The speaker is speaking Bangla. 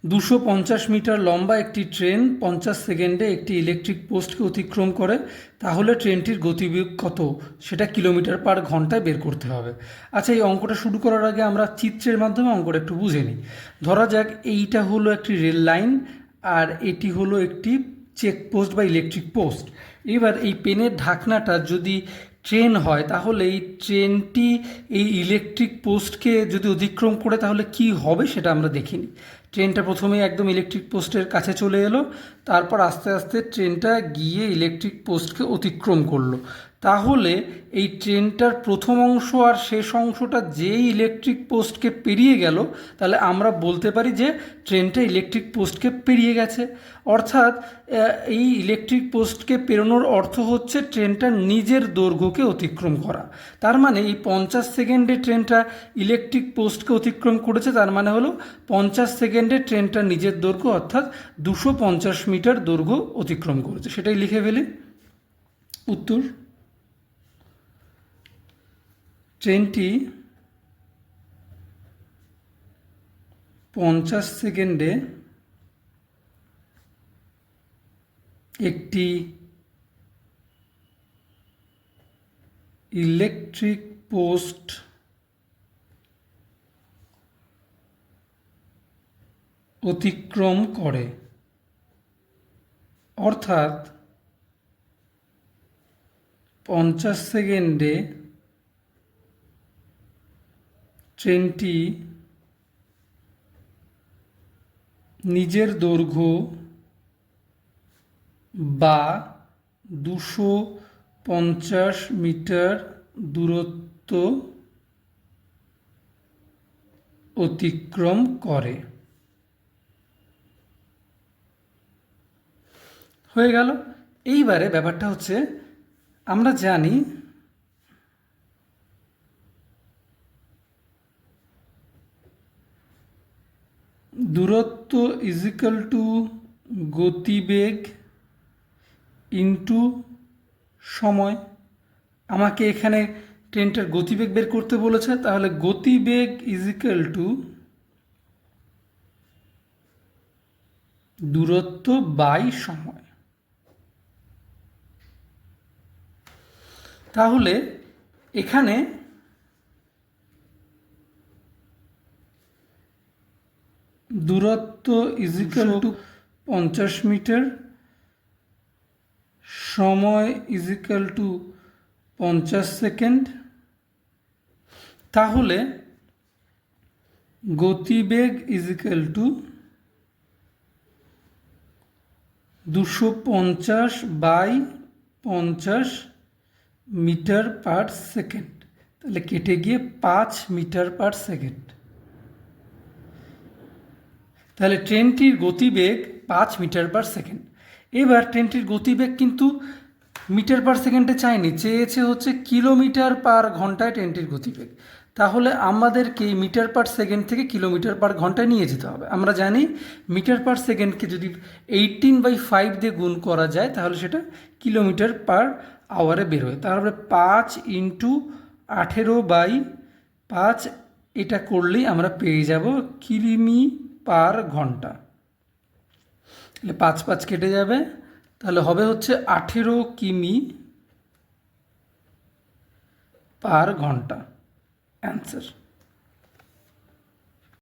250 মিটার লম্বা একটি ট্রেন 50 সেকেন্ডে একটি ইলেকট্রিক পোস্টকে অতিক্রম করে, তাহলে ট্রেনটির গতিবেগ কত সেটা কিলোমিটার পার ঘন্টায় বের করতে হবে। আচ্ছা, এই অঙ্কটা শুরু করার আগে আমরা চিত্রের মাধ্যমে অঙ্কটা একটু বুঝে নিই। ধরা যাক এইটা হলো একটি রেল লাইন আর এটি হলো একটি চেক পোস্ট বা ইলেকট্রিক পোস্ট। এবার এই পেনের ঢাকনাটা যদি ট্রেন হয়, তাহলে এই ট্রেনটি এই ইলেকট্রিক পোস্টকে যদি অতিক্রম করে তাহলে কি হবে সেটা আমরা দেখিনি। ট্রেনটা প্রথমে একদম ইলেকট্রিক পোস্টের কাছে চলে এলো, তারপর আস্তে আস্তে ট্রেনটা গিয়ে ইলেকট্রিক পোস্টকে অতিক্রম করলো। তাহলে এই ট্রেনটার প্রথম অংশ আর শেষ অংশটা যেই ইলেকট্রিক পোস্টকে পেরিয়ে গেল, তাহলে আমরা বলতে পারি যে ট্রেনটা ইলেকট্রিক পোস্টকে পেরিয়ে গেছে। অর্থাৎ এই ইলেকট্রিক পোস্টকে পেরোনোর অর্থ হচ্ছে ট্রেনটা নিজের দৈর্ঘ্যকে অতিক্রম করা। তার মানে এই 50 সেকেন্ডে ট্রেনটা ইলেকট্রিক পোস্টকে অতিক্রম করেছে, তার মানে হলো 50 সেকেন্ডে ট্রেনটা নিজের দৈর্ঘ্য অর্থাৎ 250 মিটার দৈর্ঘ্য অতিক্রম করেছে। সেটাই লিখে ফেলি। উত্তর: ট্রেনটি 50 সেকেন্ডে একটি ইলেকট্রিক পোস্ট অতিক্রম করে। অর্থাৎ 50 সেকেন্ডে ট্রেনটি নিজের দৈর্ঘ্য বা 250 মিটার দূরত্ব অতিক্রম করে। হয়ে গেল। এইবারে ব্যাপারটা হচ্ছে, আমরা জানি দূরত্ব ইজিক্যাল টু গতিবেগ ইন্টু সময়। আমাকে এখানে ট্রেনটার গতিবেগ বের করতে বলেছে, তাহলে গতিবেগ ইজিক্যাল টু দূরত্ব বাই সময়। তাহলে এখানে দূরত্ব ইজিক্যাল টু 50 মিটার, সময় ইজিক্যাল টু 50 সেকেন্ড। তাহলে গতিবেগ equal to 250 by 50 metre per second. তাহলে কেটে গিয়ে 5 মিটার পার সেকেন্ড। তাহলে ট্রেনটির গতিবেগ 5 মিটার পার সেকেন্ড। এবার ট্রেনটির গতিবেগ কিন্তু মিটার পার সেকেন্ডে চাইনি, চেয়েছে হচ্ছে কিলোমিটার পার ঘন্টায় ট্রেনটির গতিবেগ। তাহলে আমাদেরকে মিটার পার সেকেন্ড থেকে কিলোমিটার পার ঘন্টায় নিয়ে যেতে হবে। আমরা জানি মিটার পার সেকেন্ডকে যদি 18/5 দিয়ে গুণ করা যায়, তাহলে সেটা কিলোমিটার পার আওয়ারে বের হয়। তাহলে 5 ইন্টু 18/5 এটা করলেই আমরা পেয়ে যাব কিমি পার ঘন্টা। তাহলে 5 5 কেটে যাবে, তাহলে হবে হচ্ছে 18 কিমি পার ঘন্টা। অ্যান্সার।